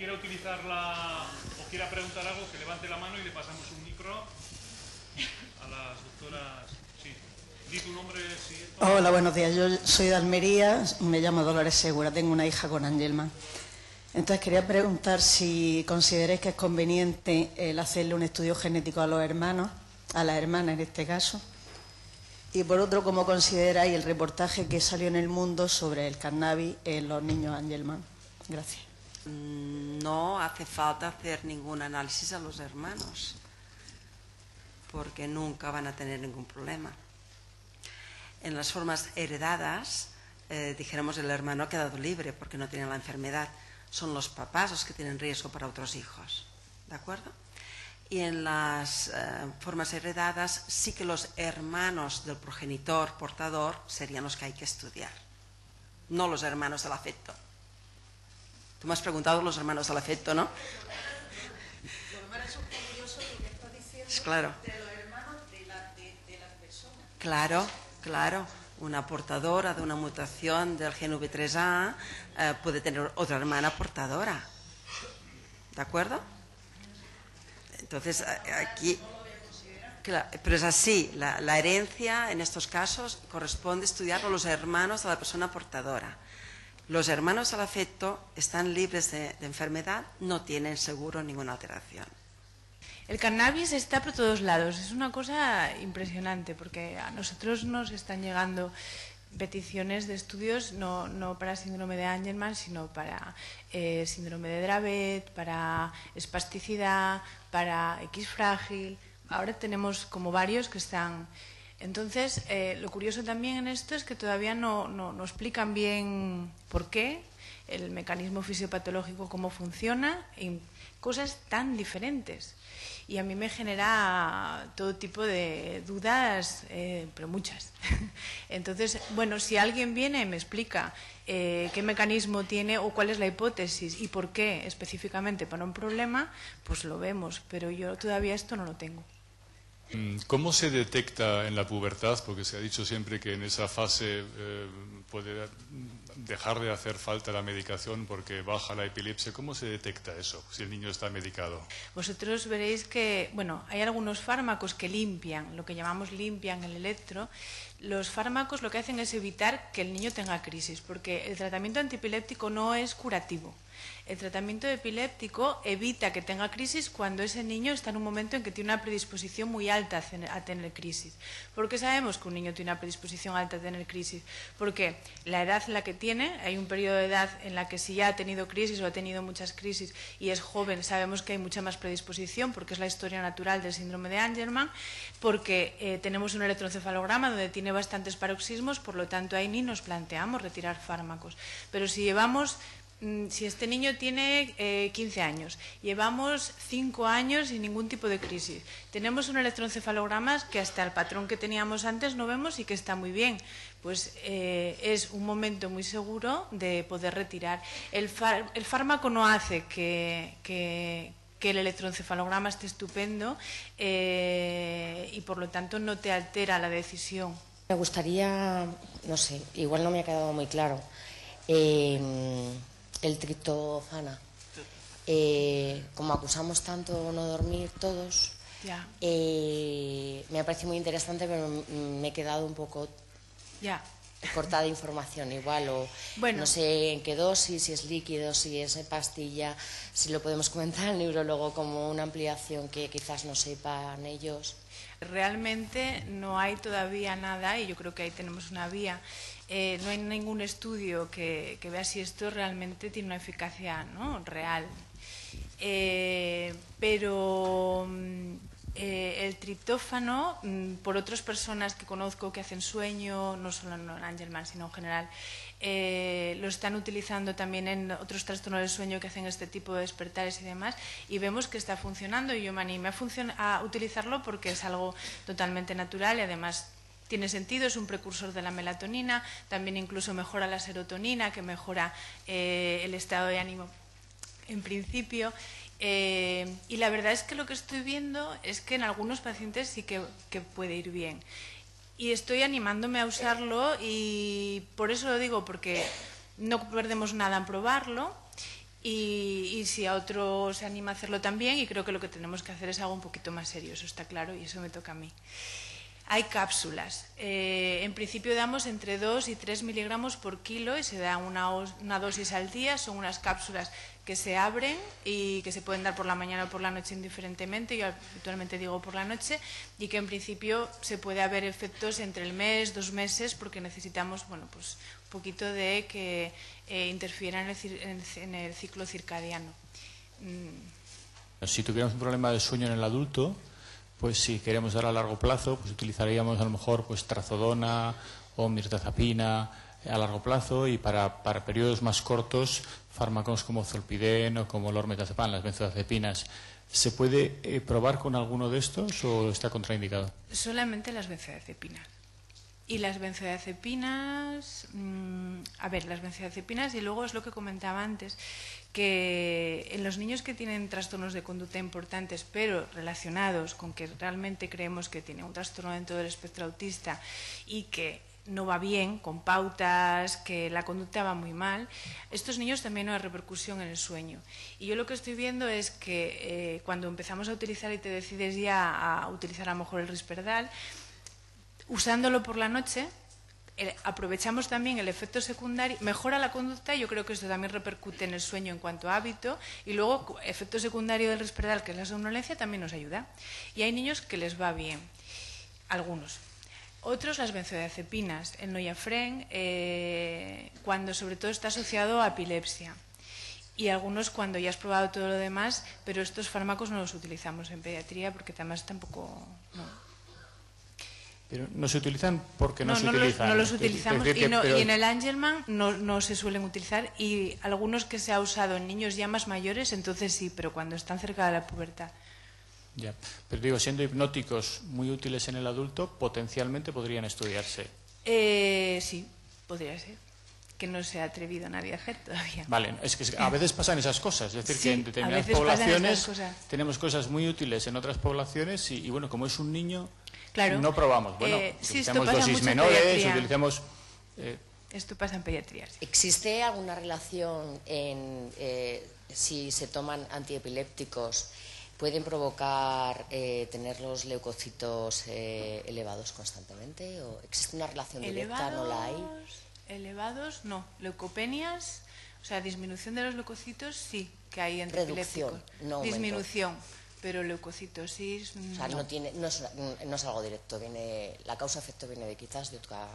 quiera utilizar o quiera preguntar algo, que levante la mano y le pasamos un micro a las doctoras. Sí. Di tu nombre. Sí, Hola, buenos días. Yo soy de Almería, me llamo Dolores Segura, tengo una hija con Angelman. Entonces quería preguntar si consideráis que es conveniente el hacerle un estudio genético a los hermanos, a la hermana en este caso. Y por otro, ¿cómo consideráis el reportaje que salió en El Mundo sobre el cannabis en los niños Angelman? Gracias. No hace falta hacer ningún análisis a los hermanos, porque nunca van a tener ningún problema. En las formas heredadas, dijéramos, el hermano ha quedado libre porque no tiene la enfermedad. Son los papás los que tienen riesgo para otros hijos, ¿de acuerdo? Y en las formas heredadas sí que los hermanos del progenitor portador serían los que hay que estudiar, no los hermanos del afecto. Tú me has preguntado los hermanos del afecto, ¿no? Claro. De los hermanos de la persona. Claro, claro. Una portadora de una mutación del gen V3A puede tener otra hermana portadora. ¿De acuerdo? Entonces, aquí... Claro, pero es así, la herencia en estos casos corresponde estudiarlo a los hermanos de la persona portadora. Los hermanos al afecto están libres de enfermedad, no tienen seguro ninguna alteración. El cannabis está por todos lados, es una cosa impresionante porque a nosotros nos están llegando peticiones de estudios no para síndrome de Angelman, sino para síndrome de Dravet, para espasticidad, para X frágil. Ahora tenemos como varios que están... Entonces, lo curioso también en esto es que todavía no explican bien por qué, el mecanismo fisiopatológico, cómo funciona, en cosas tan diferentes. Y a mí me genera todo tipo de dudas, pero muchas. Entonces, bueno, si alguien viene y me explica qué mecanismo tiene o cuál es la hipótesis y por qué específicamente para un problema, pues lo vemos, pero yo todavía esto no lo tengo. ¿Cómo se detecta en la pubertad? Porque se ha dicho siempre que en esa fase puede dejar de hacer falta la medicación porque baja la epilepsia. ¿Cómo se detecta eso, si el niño está medicado? Vosotros veréis que, bueno, hay algunos fármacos que limpian, lo que llamamos limpian el electro. Los fármacos lo que hacen es evitar que el niño tenga crisis, porque el tratamiento antiepiléptico no es curativo. El tratamiento epiléptico evita que tenga crisis cuando ese niño está en un momento en que tiene una predisposición muy alta a tener crisis. ¿Por qué sabemos que un niño tiene una predisposición alta a tener crisis? Porque la edad en la que tiene, hay un periodo de edad en la que si ya ha tenido crisis o ha tenido muchas crisis y es joven, sabemos que hay mucha más predisposición porque es la historia natural del síndrome de Angelman, porque tenemos un electroencefalograma donde tiene bastantes paroxismos, por lo tanto ahí ni nos planteamos retirar fármacos. Pero si este niño tiene 15 años, llevamos 5 años sin ningún tipo de crisis, tenemos un electroencefalograma que hasta el patrón que teníamos antes no vemos y que está muy bien, pues es un momento muy seguro de poder retirar. El fármaco no hace que el electroencefalograma esté estupendo y por lo tanto no te altera la decisión. Me gustaría, no sé, igual no me ha quedado muy claro. El triptofana, como acusamos tanto no dormir todos, me ha parecido muy interesante, pero me he quedado un poco cortada de información igual, o bueno, no sé en qué dosis, si es líquido, si es pastilla, si lo podemos comentar al neurólogo como una ampliación que quizás no sepan ellos. Realmente no hay todavía nada y yo creo que ahí tenemos una vía. No hay ningún estudio que vea si esto realmente tiene una eficacia, ¿no?, real. Pero el triptófano, por otras personas que conozco que hacen sueño, no solo en Angelman, sino en general, lo están utilizando también en otros trastornos del sueño que hacen este tipo de despertares y demás, y vemos que está funcionando, y yo me animé a utilizarlo porque es algo totalmente natural y además tiene sentido, es un precursor de la melatonina, también incluso mejora la serotonina, que mejora el estado de ánimo en principio. Y la verdad es que lo que estoy viendo es que en algunos pacientes sí que puede ir bien. Y estoy animándome a usarlo y por eso lo digo, porque no perdemos nada en probarlo y si a otro se anima a hacerlo también, y creo que lo que tenemos que hacer es algo un poquito más serio, eso está claro, y eso me toca a mí. Hay cápsulas. En principio damos entre 2 y 3 miligramos por kilo y se da una dosis al día. Son unas cápsulas que se abren y que se pueden dar por la mañana o por la noche indiferentemente. Yo habitualmente digo por la noche, y que en principio se puede haber efectos entre el mes, 2 meses, porque necesitamos, bueno, pues un poquito de que interfiera en el ciclo circadiano. Si tuviéramos un problema de sueño en el adulto, pues si queremos dar a largo plazo, pues utilizaríamos a lo mejor pues trazodona o mirtazapina a largo plazo, y para periodos más cortos fármacos como zolpidem o como lormetazepam, las benzodiazepinas. ¿Se puede probar con alguno de estos o está contraindicado? Solamente las benzodiazepinas. Y las benzodiazepinas, las benzodiazepinas, y luego es lo que comentaba antes, que en los niños que tienen trastornos de conducta importantes, pero relacionados con que realmente creemos que tienen un trastorno dentro del espectro autista y que no va bien, con pautas, que la conducta va muy mal, estos niños también no hay repercusión en el sueño. Y yo lo que estoy viendo es que cuando empezamos a utilizar y te decides ya a utilizar a lo mejor el Risperdal, usándolo por la noche, aprovechamos también el efecto secundario, mejora la conducta, y yo creo que esto también repercute en el sueño en cuanto a hábito, y luego efecto secundario del Risperdal, que es la somnolencia, también nos ayuda. Y hay niños que les va bien, algunos. Otros, las benzodiazepinas, el Noyafren, cuando sobre todo está asociado a epilepsia. Y algunos cuando ya has probado todo lo demás, pero estos fármacos no los utilizamos en pediatría porque además tampoco... Pero no se utilizan porque no se utilizan. No los utilizamos, y en el Angelman no se suelen utilizar, y algunos que se ha usado en niños ya más mayores, entonces sí, pero cuando están cerca de la pubertad. Ya, pero digo, siendo hipnóticos muy útiles en el adulto, potencialmente podrían estudiarse. Sí, podría ser. Que no se ha atrevido nadie a hacer todavía. Vale, es que a veces pasan esas cosas, es decir, sí, que en determinadas poblaciones tenemos cosas muy útiles en otras poblaciones y bueno, como es un niño, claro, no probamos. Bueno, utilizamos dosis menores, utilizamos... Esto pasa en pediatría. Sí. ¿Existe alguna relación en si se toman antiepilépticos? ¿Pueden provocar tener los leucocitos elevados constantemente? ¿O existe una relación directa? ¿No la hay? Elevados, no. Leucopenias, o sea, disminución de los leucocitos, sí, que hay antiepilépticos. Reducción, no disminución, pero leucocitosis no. O sea, no es algo directo, la causa-efecto viene de quizás de otra...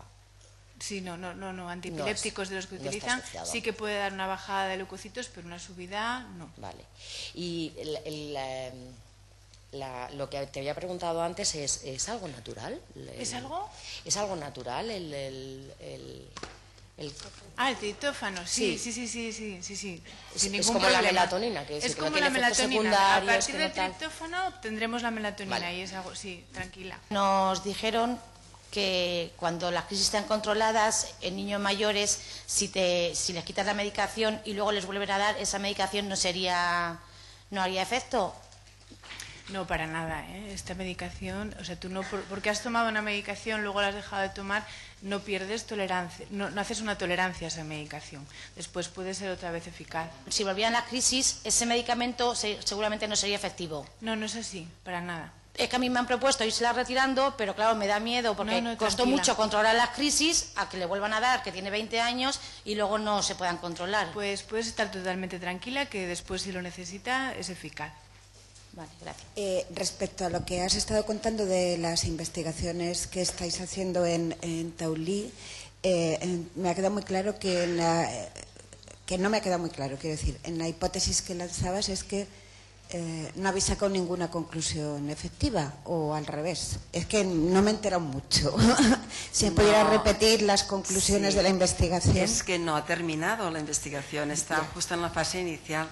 Sí, no, antiepilépticos de los que utilizan, sí que puede dar una bajada de leucocitos, pero una subida no. Vale. Y lo que te había preguntado antes es algo natural. ¿Es algo? Es algo natural el triptófano, sí. Es como la melatonina, que es como la melatonina. A partir del triptófano tendremos la melatonina, vale. Y es algo, sí, tranquila. Nos dijeron que cuando las crisis están controladas en niños mayores, si les quitas la medicación y luego les vuelven a dar, esa medicación no haría efecto. No, para nada, ¿eh? Esta medicación, o sea, tú no, porque has tomado una medicación, luego la has dejado de tomar, no pierdes tolerancia, no haces una tolerancia a esa medicación. Después puede ser otra vez eficaz. Si volvieran las crisis, ese medicamento seguramente no sería efectivo. No es así, para nada. Es que a mí me han propuesto irse retirando, pero claro, me da miedo porque costó mucho controlar las crisis, a que le vuelvan a dar, que tiene 20 años, y luego no se puedan controlar. Pues puedes estar totalmente tranquila, que después si lo necesita es eficaz. Vale, gracias. Respecto a lo que has estado contando de las investigaciones que estáis haciendo en Taulí, me ha quedado muy claro que no me ha quedado muy claro, quiero decir, en la hipótesis que lanzabas es que no habéis sacado ninguna conclusión efectiva, o al revés. Es que no me he enterado mucho. Si me pudiera repetir las conclusiones de la investigación. Es que no ha terminado la investigación, está justo en la fase inicial.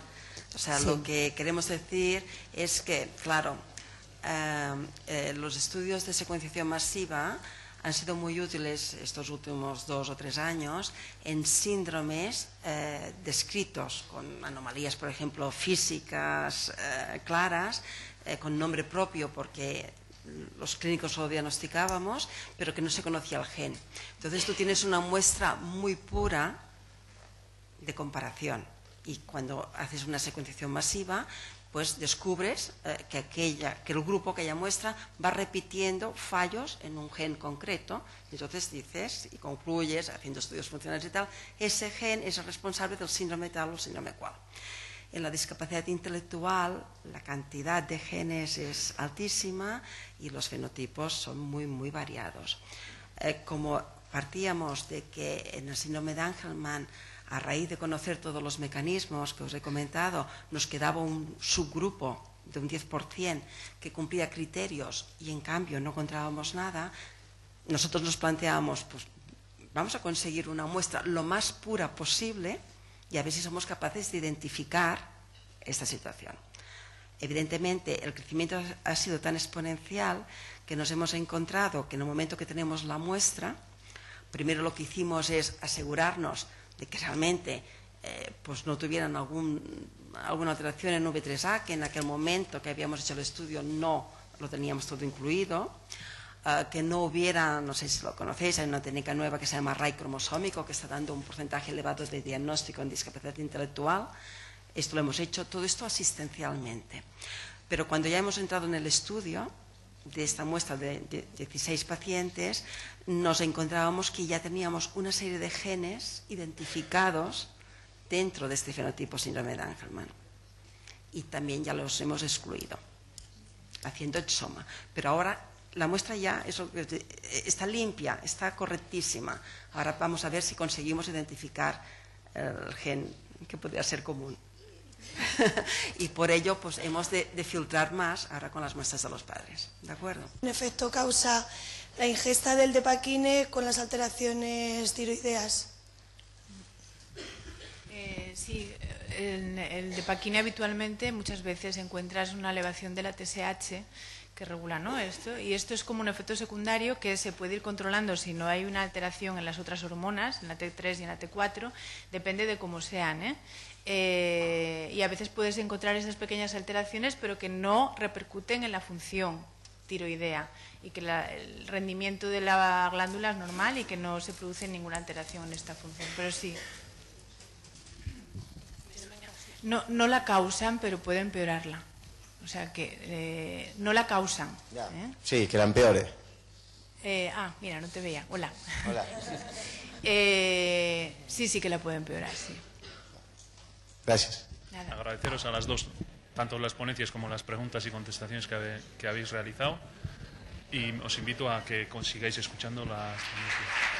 O sea, lo que queremos decir es que, claro, los estudios de secuenciación masiva han sido muy útiles estos últimos 2 o 3 años en síndromes descritos con anomalías, por ejemplo, físicas claras, con nombre propio porque los clínicos lo diagnosticábamos, pero que no se conocía el gen. Entonces tú tienes una muestra muy pura de comparación. Y cuando haces una secuenciación masiva, pues descubres que el grupo, aquella muestra, va repitiendo fallos en un gen concreto. Entonces dices y concluyes, haciendo estudios funcionales y tal, ese gen es el responsable del síndrome tal o síndrome cual. En la discapacidad intelectual la cantidad de genes es altísima y los fenotipos son muy, muy variados. Como partíamos de que en el síndrome de Angelman, a raíz de conocer todos los mecanismos que os he comentado, nos quedaba un subgrupo de un 10% que cumplía criterios y en cambio no encontrábamos nada, nosotros nos planteábamos, pues vamos a conseguir una muestra lo más pura posible y a ver si somos capaces de identificar esta situación. Evidentemente, el crecimiento ha sido tan exponencial que nos hemos encontrado que en el momento que tenemos la muestra, primero lo que hicimos es asegurarnos de que realmente pues no tuvieran alguna alteración en V3A, que en aquel momento que habíamos hecho el estudio no lo teníamos todo incluido, que no hubiera, no sé si lo conocéis, hay una técnica nueva que se llama array cromosómico, que está dando un porcentaje elevado de diagnóstico en discapacidad intelectual. Esto lo hemos hecho, todo esto asistencialmente. Pero cuando ya hemos entrado en el estudio de esta muestra de 16 pacientes, nos encontrábamos que ya teníamos una serie de genes identificados dentro de este fenotipo síndrome de Angelman. Y también ya los hemos excluido, haciendo exoma. Pero ahora la muestra ya está limpia, está correctísima. Ahora vamos a ver si conseguimos identificar el gen que podría ser común. Y por ello pues hemos de filtrar más ahora con las muestras de los padres, ¿de acuerdo? En efecto causa la ingesta del Depakine con las alteraciones tiroideas. Sí, en el Depakine habitualmente muchas veces encuentras una elevación de la TSH que regula, ¿no? Esto, y esto es como un efecto secundario que se puede ir controlando si no hay una alteración en las otras hormonas, en la T3 y en la T4, depende de cómo sean, y a veces puedes encontrar esas pequeñas alteraciones pero que no repercuten en la función tiroidea y que el rendimiento de la glándula es normal y que no se produce ninguna alteración en esta función, pero sí. No la causan, pero pueden empeorarla. O sea que no la causan. Sí, que la empeore. Mira, no te veía. Hola. Hola. Sí que la pueden empeorar, sí. Gracias. Nada. Agradeceros a las dos, tanto las ponencias como las preguntas y contestaciones que habéis realizado, y os invito a que sigáis escuchando las ponencias.